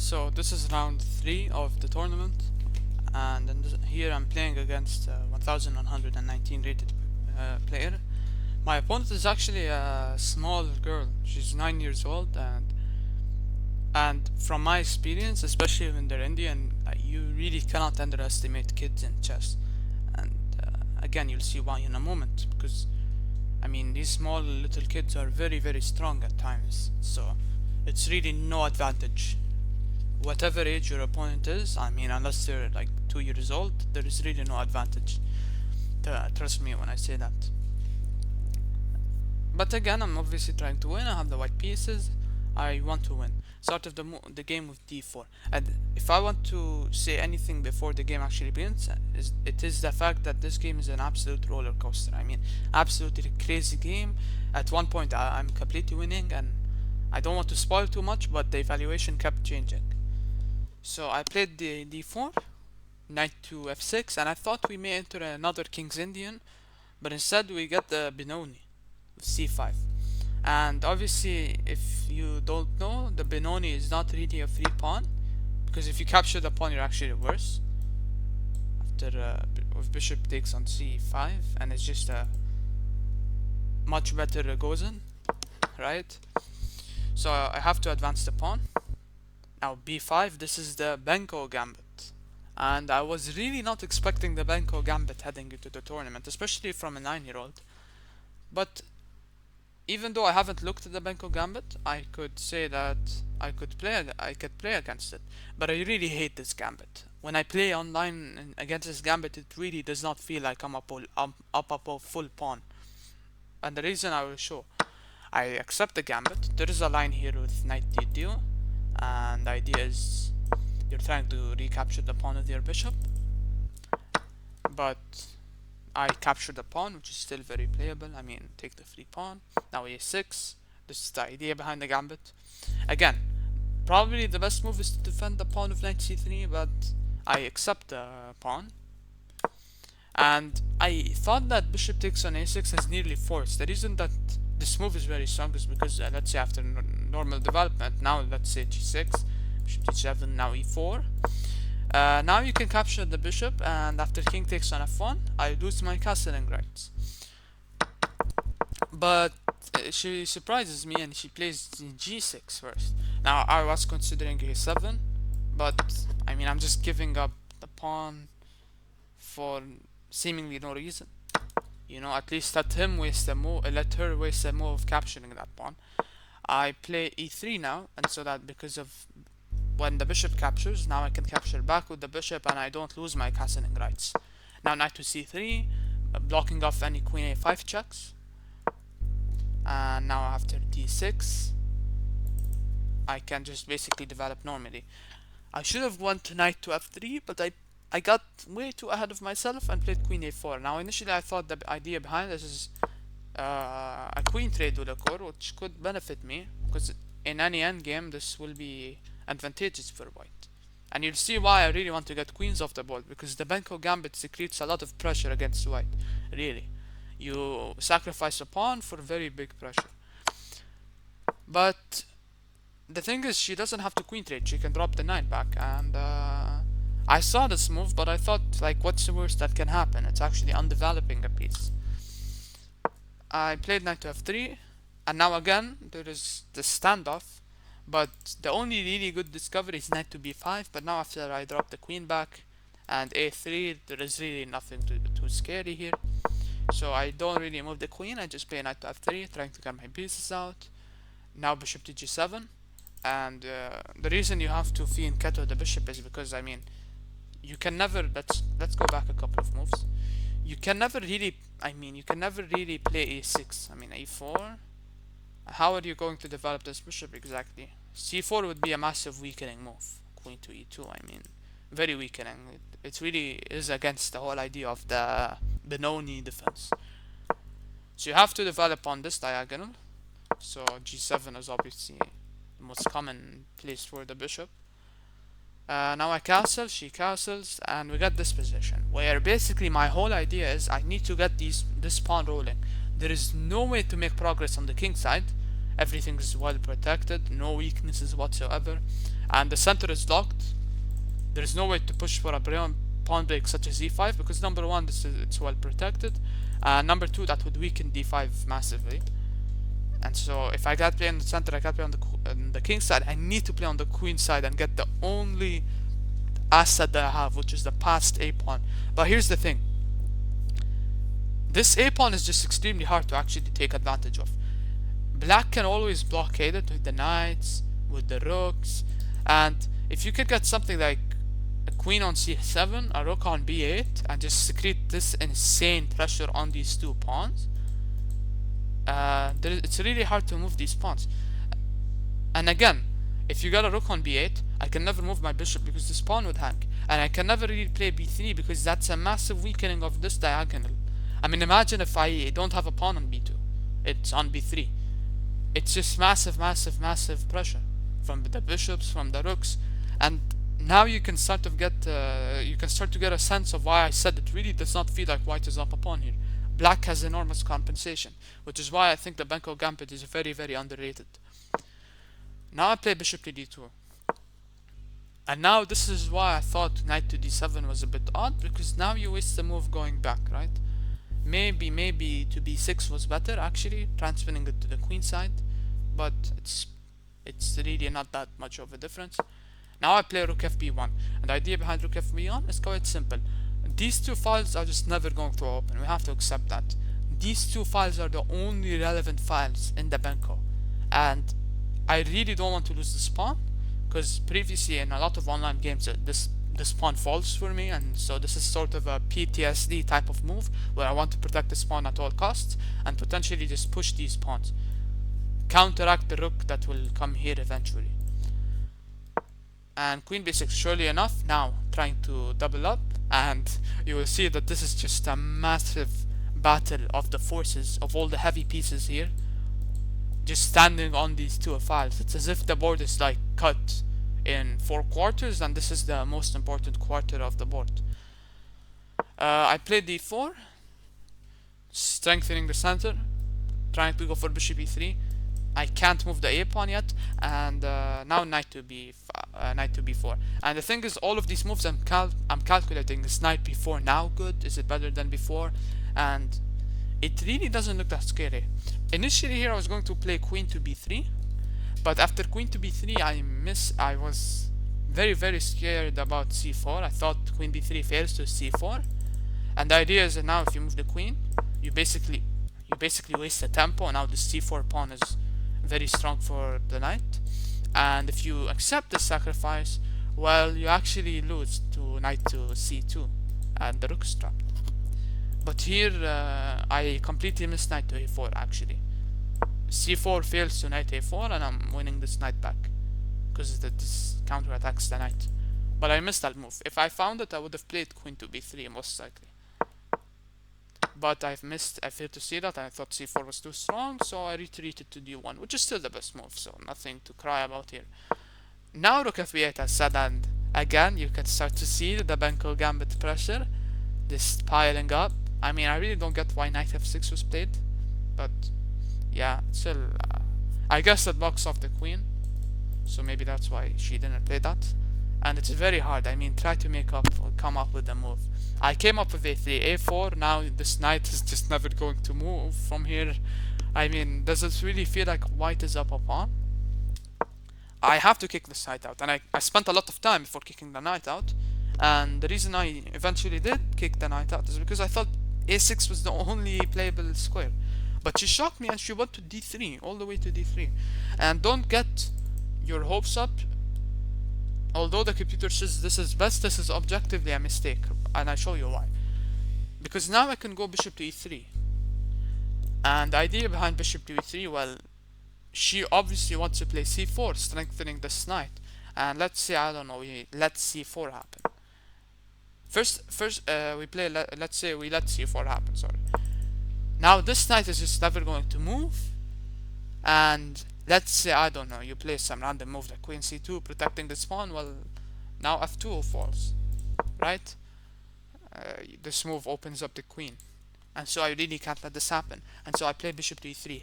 So this is round 3 of the tournament, and here I'm playing against 1119 rated player. My opponent is actually a small girl. She's 9 years old, and from my experience, especially when they're Indian, you really cannot underestimate kids in chess. And again, you'll see why in a moment, because I mean these small little kids are very strong at times. So it's really no advantage whatever age your opponent is. I mean, unless they're like 2 years old, there is really no advantage. Trust me when I say that. But again, I'm obviously trying to win. I have the white pieces. I want to win. Start of the game with d4. And if I want to say anything before the game actually begins, it is the fact that this game is an absolute roller coaster. I mean, absolutely crazy game. At one point, I'm completely winning, and I don't want to spoil too much, but the evaluation kept changing. So I played the d4, knight to f6, and I thought we may enter another King's Indian, but instead we get the Benoni with c5. And obviously, if you don't know, the Benoni is not really a free pawn, because if you capture the pawn, you're actually worse. After if bishop takes on c5, and it's just a much better Gozan, right? So I have to advance the pawn. Now b5, this is the Benko gambit, and I was really not expecting the Benko gambit heading into the tournament, especially from a 9-year-old. But even though I haven't looked at the Benko gambit, I could say that I could play against it. But I really hate this gambit. When I play online against this gambit, it really does not feel like I'm up a full pawn. And the reason I will show. I accept the gambit. There is a line here with knight d2, and the idea is you're trying to recapture the pawn with your bishop, but I captured the pawn, which is still very playable. I mean, take the free pawn. Now a6. This is the idea behind the gambit. Again, probably the best move is to defend the pawn of knight c3, but I accept the pawn. And I thought that bishop takes on a6 is nearly forced. The reason that this move is very strong is because let's say after normal development, now let's say g6, bishop d7, now e4. Now you can capture the bishop, and after king takes on f1, I lose my castling rights. But she surprises me and she plays g6 first. Now I was considering a7, but I mean I'm just giving up the pawn for seemingly no reason. You know, at least let her waste a move of capturing that pawn. I play e3 now, and so that because of when the bishop captures, now I can capture back with the bishop and I don't lose my castling rights. Now knight to c3, blocking off any queen a5 checks. And now after d6, I can just basically develop normally. I should have won to knight to f3, but I got way too ahead of myself and played queen a4. Now initially I thought the idea behind this is a queen trade with a core, which could benefit me, because in any endgame this will be advantageous for white. And you'll see why I really want to get queens off the board, because the Benko gambit creates a lot of pressure against white. Really, you sacrifice a pawn for very big pressure. But the thing is, she doesn't have to queen trade. She can drop the knight back, and I saw this move, but I thought, like, what's the worst that can happen? It's actually undeveloping a piece. I played knight to f3, and now again there is the standoff. But the only really good discovery is knight to b5. But now after I drop the queen back and a3, there is really nothing too scary here. So I don't really move the queen. I just play knight to f3, trying to get my pieces out. Now bishop to g7. And the reason you have to fianchetto the bishop is because, I mean, you can never, let's go back a couple of moves. You can never really play a6. I mean, a4. How are you going to develop this bishop exactly? c4 would be a massive weakening move. Queen to e2, I mean, very weakening. It really is against the whole idea of the Benoni defense. So you have to develop on this diagonal. So g7 is obviously the most common place for the bishop. Now I castle, she castles, and we got this position where basically my whole idea is I need to get this pawn rolling. There is no way to make progress on the king side, Everything is well protected, no weaknesses whatsoever, and the center is locked. There is no way to push for a pawn break such as e5 because number one, it's well protected, and number two, that would weaken d5 massively. And so if I can't play on the center, I can't play on the king side. I need to play on the queen side and get the only asset that I have, which is the passed a pawn. But here's the thing: this a pawn is just extremely hard to actually take advantage of. Black can always blockade it with the knights, with the rooks, and if you could get something like a queen on c7, a rook on b8, and just secrete this insane pressure on these two pawns, it's really hard to move these pawns. And again, if you got a rook on b8, I can never move my bishop because this pawn would hang, and I can never really play b3 because that's a massive weakening of this diagonal. I mean, imagine if I don't have a pawn on b2, it's on b3. It's just massive, massive, massive pressure from the bishops, from the rooks, and now you can start to get a sense of why I said it really does not feel like white is up a pawn here. Black has enormous compensation, which is why I think the Benko gambit is very, very underrated. Now I play bishop to d2, and now this is why I thought knight to d7 was a bit odd, because now you waste the move going back, right? Maybe to b6 was better actually, transferring it to the queen side, but it's really not that much of a difference. Now I play rook fb1, and the idea behind rook fb1 is quite simple. These two files are just never going to open, we have to accept that. These two files are the only relevant files in the Benko, and I really don't want to lose this pawn, because previously in a lot of online games this pawn falls for me, and so this is sort of a PTSD type of move where I want to protect this pawn at all costs and potentially just push these pawns, counteract the rook that will come here eventually. And queen b6, surely enough, now trying to double up, and you will see that this is just a massive battle of the forces of all the heavy pieces here, just standing on these two files. It's as if the board is like cut in 4 quarters, and this is the most important quarter of the board. I played d4, strengthening the center, trying to go for bishop e3. I can't move the a pawn yet, and now knight to b4. And the thing is, all of these moves I'm calculating: is knight b4 now good? Is it better than before? And it really doesn't look that scary. Initially here I was going to play queen to b3, but after queen to b3 I was very, very scared about c4. I thought queen b3 fails to c4, and the idea is that now if you move the queen, you basically waste the tempo, and now the c4 pawn is very strong for the knight. And if you accept the sacrifice, well, you actually lose to knight to c2, and the rook is trapped. But here I completely missed knight to a4 actually. c4 fails to knight a4, and I'm winning this knight back because this counterattacks the knight. But I missed that move. If I found it, I would have played queen to b3 most likely. But I failed to see that. I thought c4 was too strong, so I retreated to d1, which is still the best move, so nothing to cry about here. Now rook f8 has said, and again you can start to see the Benko gambit pressure, this piling up. I mean, I really don't get why knight f6 was played, but yeah, still, I guess that blocks off the queen, so maybe that's why she didn't play that. And it's very hard. I mean, try to come up with a move. I came up with a3, a4. Now this knight is just never going to move from here. I mean, does it really feel like white is up a pawn? I have to kick this knight out, and I spent a lot of time before kicking the knight out. And the reason I eventually did kick the knight out is because I thought a6 was the only playable square. But she shocked me and she went to d3, all the way to d3. And don't get your hopes up. Although the computer says this is best, this is objectively a mistake, and I show you why. Because now I can go bishop to e3, and the idea behind bishop to e3, well, she obviously wants to play c4, strengthening this knight. And let's say, I don't know, we let c4 happen. First, let's say we let c4 happen. Sorry. Now this knight is just never going to move, and let's say, I don't know, you play some random move like queen c2, protecting this pawn. Well, now f2 falls, right? This move opens up the queen. and so I really can't let this happen. And so I play bishop to e3.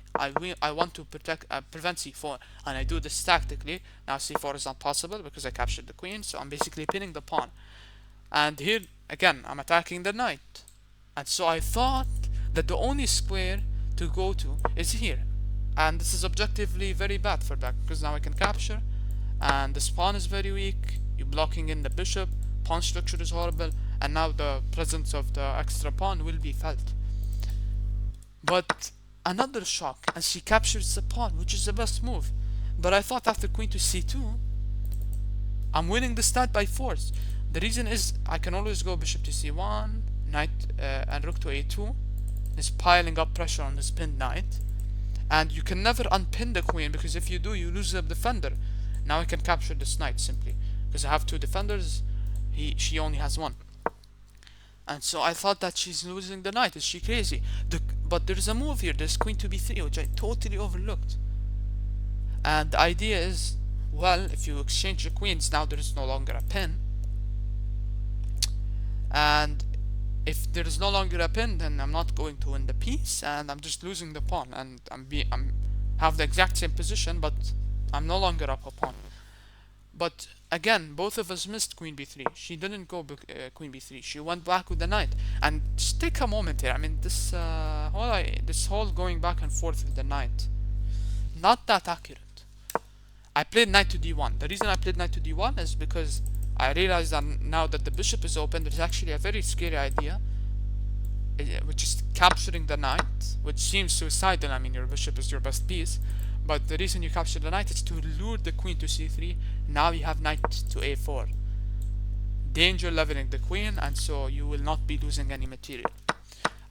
I want to prevent c4, and I do this tactically. Now c4 is not possible because I captured the queen, so I'm basically pinning the pawn. And here again, I'm attacking the knight, and so I thought that the only square to go to is here, and this is objectively very bad for black because now I can capture, and this pawn is very weak. You're blocking in the bishop. Pawn structure is horrible, and now the presence of the extra pawn will be felt. But another shock, and she captures the pawn, which is the best move. But I thought after queen to c2, I'm winning this knight by force. The reason is I can always go bishop to c1, knight and rook to a2. Is piling up pressure on this pinned knight. And you can never unpin the queen, because if you do, you lose the defender. Now I can capture this knight simply, because I have two defenders, she only has one. And so I thought that she's losing the knight. Is she crazy? But there's a move here. There's queen to b3, which I totally overlooked. And the idea is, well, if you exchange the queens, now there is no longer a pin. And if there is no longer a pin, then I'm not going to win the piece, and I'm just losing the pawn. And I'm have the exact same position, but I'm no longer up a pawn. But again, both of us missed queen b3. She didn't go queen b3. She went back with the knight. And just take a moment here. I mean, this whole going back and forth with the knight, not that accurate. I played knight to d1. The reason I played knight to d1 is because I realized that now that the bishop is open, there's actually a very scary idea, which is capturing the knight, which seems suicidal. I mean, your bishop is your best piece. But the reason you capture the knight is to lure the queen to c3. Now you have knight to a4. Danger leveling the queen, and so you will not be losing any material.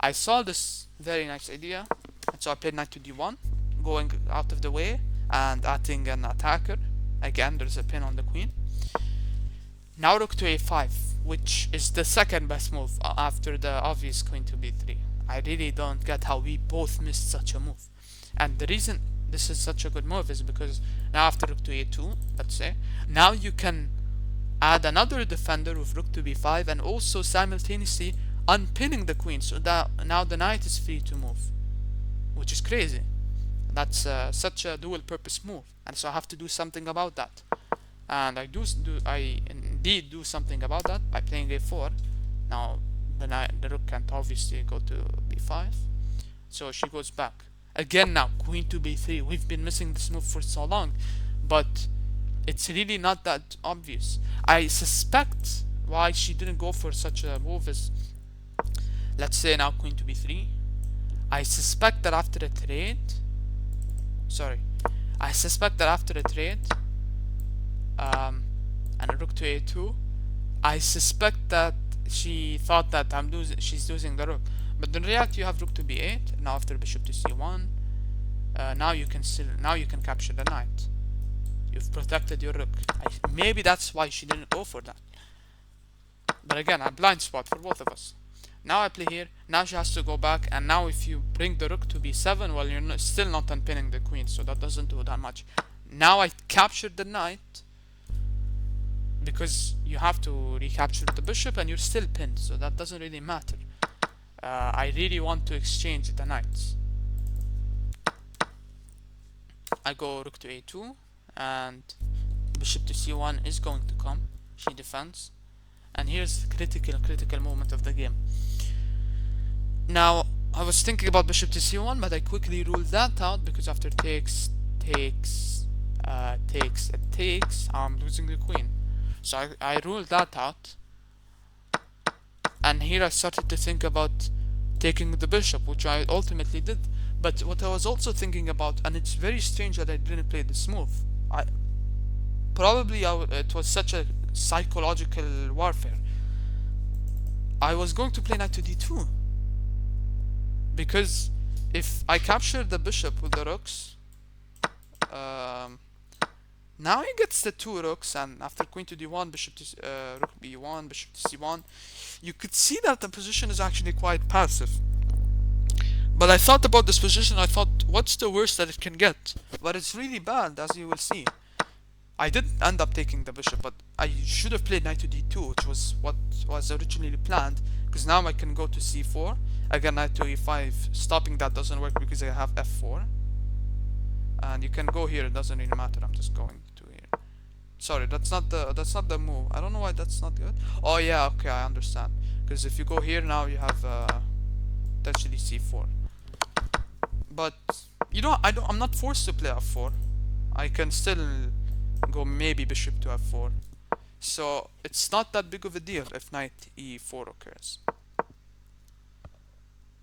I saw this very nice idea, and so I played knight to d1, going out of the way and adding an attacker. Again, there's a pin on the queen. Now rook to a5, which is the second best move after the obvious queen to b3. I really don't get how we both missed such a move. And the reason this is such a good move is because now after rook to a2, let's say, now you can add another defender with rook to b5 and also simultaneously unpinning the queen, so that now the knight is free to move, which is crazy. That's such a dual purpose move, and so I have to do something about that. And I indeed do something about that by playing a4. Now the rook can't obviously go to b5, so she goes back. Again now, queen to b3. We've been missing this move for so long, but it's really not that obvious. I suspect why she didn't go for such a move is, let's say now queen to b3. I suspect that after a trade, and a rook to a2, I suspect that she thought that she's losing the rook. But in reality, you have rook to b8. Now after bishop to c1, now you can capture the knight. You've protected your rook. Maybe that's why she didn't go for that. But again, a blind spot for both of us. Now I play here. Now she has to go back, and now if you bring the rook to b7, well, you're still not unpinning the queen, so that doesn't do that much. Now I captured the knight, because you have to recapture the bishop, and you're still pinned, so that doesn't really matter. I really want to exchange the knights. I go rook to a2, and bishop to c1 is going to come. She defends, and here's the critical moment of the game. Now I was thinking about bishop to c1, but I quickly ruled that out, because after takes, I'm losing the queen. So I ruled that out. And here I started to think about taking the bishop, which I ultimately did. But what I was also thinking about, and it's very strange that I didn't play this move. It was such a psychological warfare. I was going to play knight to d2, because if I capture the bishop with the rooks, now he gets the two rooks, and after queen to d1, bishop to rook b1, bishop to c1, you could see that the position is actually quite passive. But I thought about this position, I thought, what's the worst that it can get? But it's really bad, as you will see. I didn't end up taking the bishop, but I should have played knight to d2, which was what was originally planned, because now I can go to c4, Again, knight to e5, stopping that doesn't work because I have f4. And you can go here, it doesn't really matter, I'm just going to here. Sorry, that's not the move. I don't know why that's not good. Oh yeah, okay, I understand. Because if you go here now, you have potentially c4. But you know, I'm not forced to play f4. I can still go maybe bishop to f4. So it's not that big of a deal if knight e4 occurs.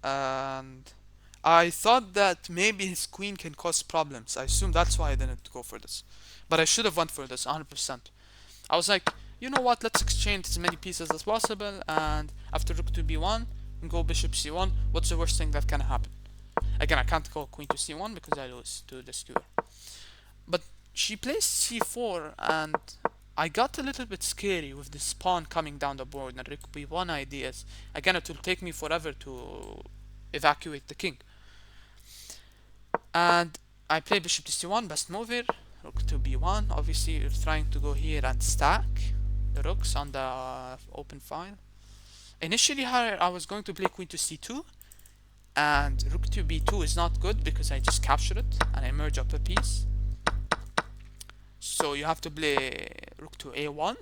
And I thought that maybe his queen can cause problems. I assume that's why I didn't go for this. But I should have went for this 100%. I was like, you know what, let's exchange as many pieces as possible, and after rook to b1, go bishop c1. What's the worst thing that can happen? Again, I can't go queen to c1 because I lose to the skewer. But she plays c4, and I got a little bit scary with this pawn coming down the board and rook b1 ideas. Again, it will take me forever to evacuate the king. And I play bishop to c1, best move here. Rook to b1. Obviously, you're trying to go here and stack the rooks on the open file. Initially, I was going to play queen to c2, and rook to b2 is not good because I just capture it and I merge up a piece. So you have to play rook to a1,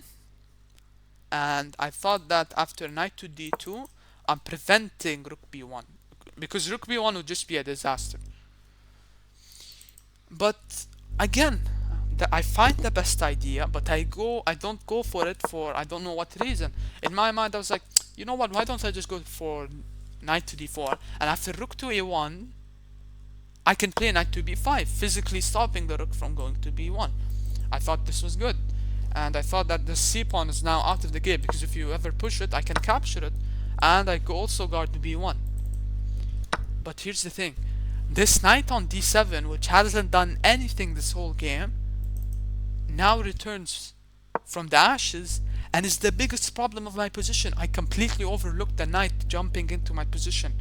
and I thought that after knight to d2, I'm preventing rook b1 because rook b1 would just be a disaster. But again, I find the best idea, but I don't go for it for I don't know what reason. In my mind, I was like, you know what? Why don't I just go for knight to d4, and after rook to a1, I can play knight to b5, physically stopping the rook from going to b1. I thought this was good, and I thought that the c pawn is now out of the game because if you ever push it, I can capture it, and I could also guard the b1. But here's the thing. This knight on d7, which hasn't done anything this whole game, now returns from the ashes and is the biggest problem of my position. I completely overlooked the knight jumping into my position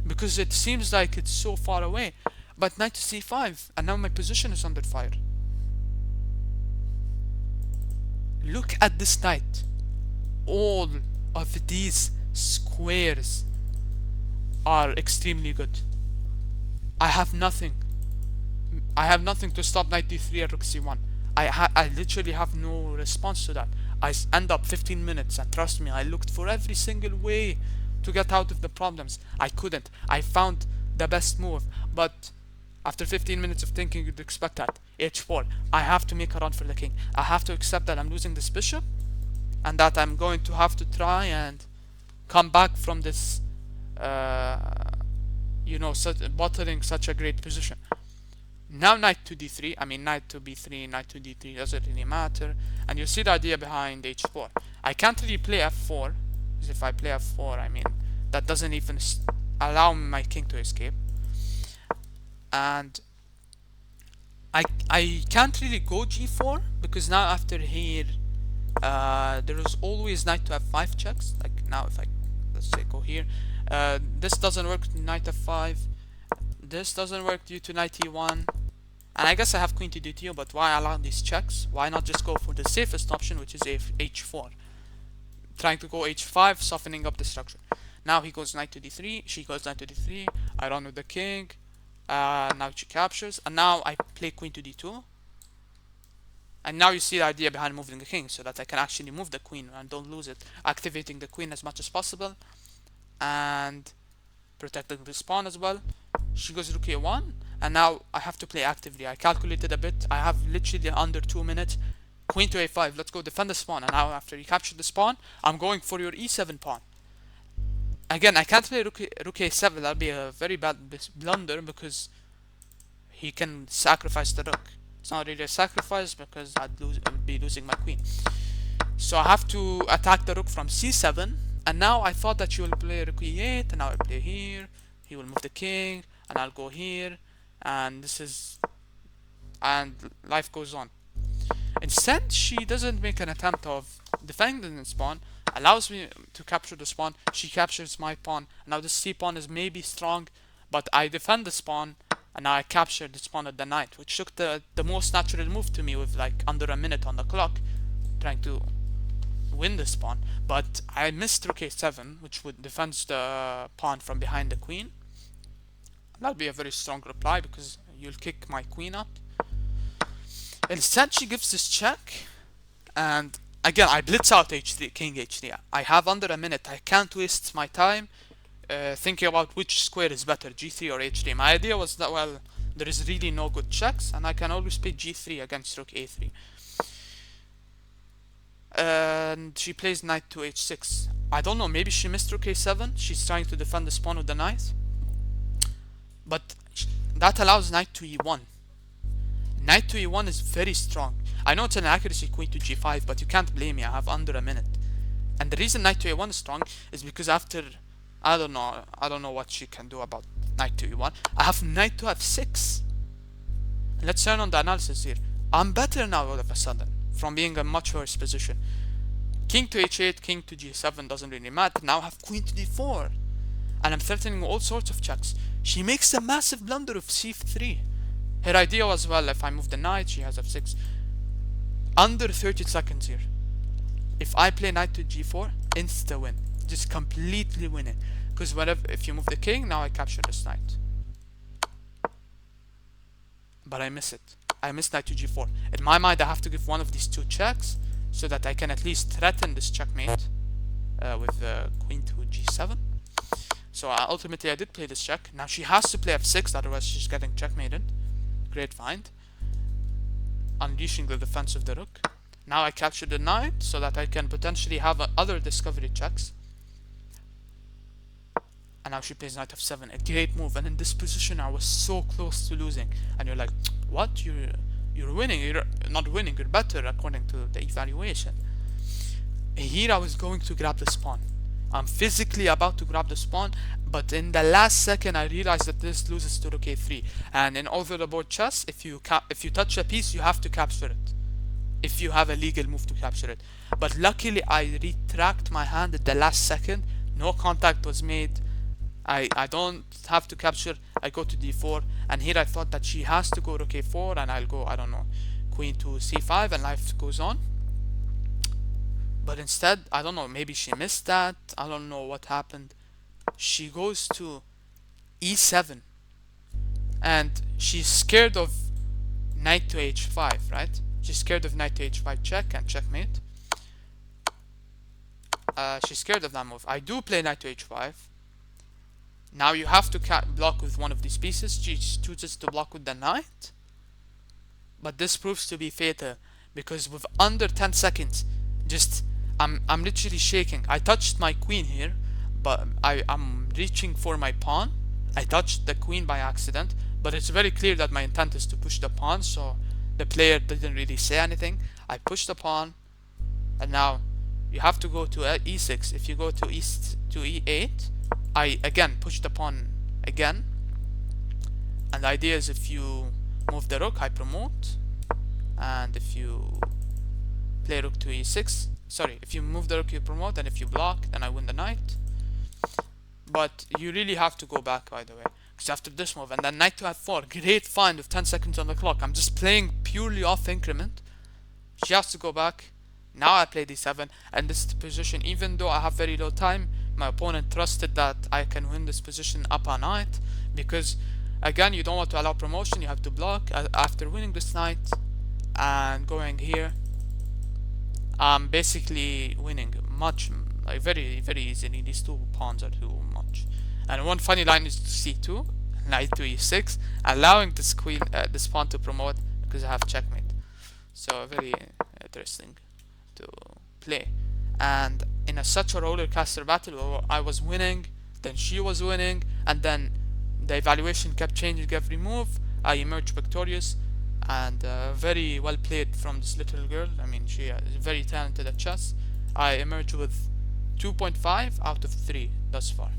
because it seems like it's so far away. But knight to c5, and now my position is under fire. Look at this knight. All of these squares are extremely good. I have nothing. I have nothing to stop knight d3 and rook c1. I literally have no response to that. I end up 15 minutes, and trust me, I looked for every single way to get out of the problems. I couldn't. I found the best move, but after 15 minutes of thinking, you'd expect that. h4. I have to make a run for the king. I have to accept that I'm losing this bishop, and that I'm going to have to try and come back from this bottling such a great position. Now knight to d3, I mean knight to b3, knight to d3, doesn't really matter. And you see the idea behind h4. I can't really play f4, because if I play f4, I mean, that doesn't even allow my king to escape. And I can't really go g4, because now after here, there is always knight to f5 checks. Like now if I, let's say, go here, this doesn't work, knight f5. This doesn't work due to knight e1. And I guess I have queen to d2, but why allow these checks? Why not just go for the safest option, which is h4? Trying to go h5, softening up the structure. Now he goes knight to d3, she goes knight to d3, I run with the king, now she captures, and now I play queen to d2. And now you see the idea behind moving the king, so that I can actually move the queen and don't lose it, activating the queen as much as possible, and protecting this pawn as well. She goes rook a1, and now I have to play actively. I calculated a bit. I have literally under 2 minutes. Queen to a5. Let's go defend this pawn. And now after you capture this pawn, I'm going for your e7 pawn. Again, I can't play rook a7. That'll be a very bad blunder because he can sacrifice the rook. It's not really a sacrifice because I'd be losing my queen. So I have to attack the rook from c7. And now I thought that you will play rook e8, and now I play here. He will move the king, and I'll go here, and and life goes on. Instead, she doesn't make an attempt of defending the pawn, allows me to capture this pawn. She captures my pawn. Now this c pawn is maybe strong, but I defend this pawn, and now I capture this pawn at the knight, which took the most natural move to me with like under a minute on the clock, trying to win this pawn, but I missed rook a7, which would defend the pawn from behind the queen. That'd be a very strong reply because you'll kick my queen out. Instead, she gives this check, and again I blitz out h3, king h3. I have under a minute. I can't waste my time thinking about which square is better, g3 or h3. My idea was that, well, there is really no good checks, and I can always play g3 against rook a3. And she plays knight to h6. I don't know, maybe she missed rook a7. She's trying to defend the pawn with the knight. But that allows knight to e1. Knight to e1 is very strong. I know it's an accuracy queen to g5, but you can't blame me. I have under a minute. And the reason knight to a1 is strong is because after, I don't know what she can do about knight to e1. I have knight to f6. Let's turn on the analysis here. I'm better now all of a sudden from being in a much worse position. King to h8, king to g7 doesn't really matter. Now I have queen to d4. And I'm threatening all sorts of checks. She makes a massive blunder of c3. Her idea was, well, if I move the knight, she has f6. Under 30 seconds here. If I play knight to g4, insta win. Just completely win it. Because if you move the king, now I capture this knight. But I miss it. I miss knight to g4. In my mind, I have to give one of these two checks so that I can at least threaten this checkmate with queen to g7. So ultimately I did play this check. Now she has to play f6, otherwise she's getting checkmated. Great find. Unleashing the defense of the rook. Now I capture the knight so that I can potentially have other discovery checks. And now she plays knight f7, a great move. And in this position I was so close to losing. And you're like, what? You're winning. You're not winning, you're better according to the evaluation. Here I was going to grab this pawn. I'm physically about to grab this pawn, but in the last second I realized that this loses to rook a3. And in over the board chess, if you touch a piece, you have to capture it. If you have a legal move to capture it. But luckily I retract my hand at the last second. No contact was made. I don't have to capture. I go to d4, and here I thought that she has to go rook a4, and I'll go, I don't know, queen to c5, and life goes on. But instead, I don't know, maybe she missed that. I don't know what happened. She goes to e7, and she's scared of knight to h5, right? She's scared of knight to h5 check and checkmate. She's scared of that move. I do play knight to h5. Now you have to block with one of these pieces. She chooses to block with the knight. But this proves to be fatal, because with under 10 seconds, I'm literally shaking. I touched my queen here, but I'm reaching for my pawn. I touched the queen by accident, but it's very clear that my intent is to push the pawn, so the player didn't really say anything. I pushed the pawn, and now you have to go to e6. If you go to e8, I again push the pawn again, and the idea is if you move the rook, I promote, and if you play rook to e6, sorry, if you move the rook, you promote, and if you block, then I win the knight. But you really have to go back, by the way, because after this move, and then knight to f4, great find with 10 seconds on the clock. I'm just playing purely off increment. She has to go back. Now I play d7, and this position, even though I have very low time, my opponent trusted that I can win this position up a knight, because again, you don't want to allow promotion, you have to block. After winning this knight and going here, I'm basically winning much, like very, very easily. These two pawns are too much. And one funny line is c2, knight to e6, allowing this queen, this pawn to promote, because I have checkmate. So very interesting to play. And in such a rollercoaster battle where I was winning, then she was winning, and then the evaluation kept changing every move, I emerged victorious. And very well played from this little girl. I mean, she is very talented at chess. I emerged with 2.5 out of 3 thus far.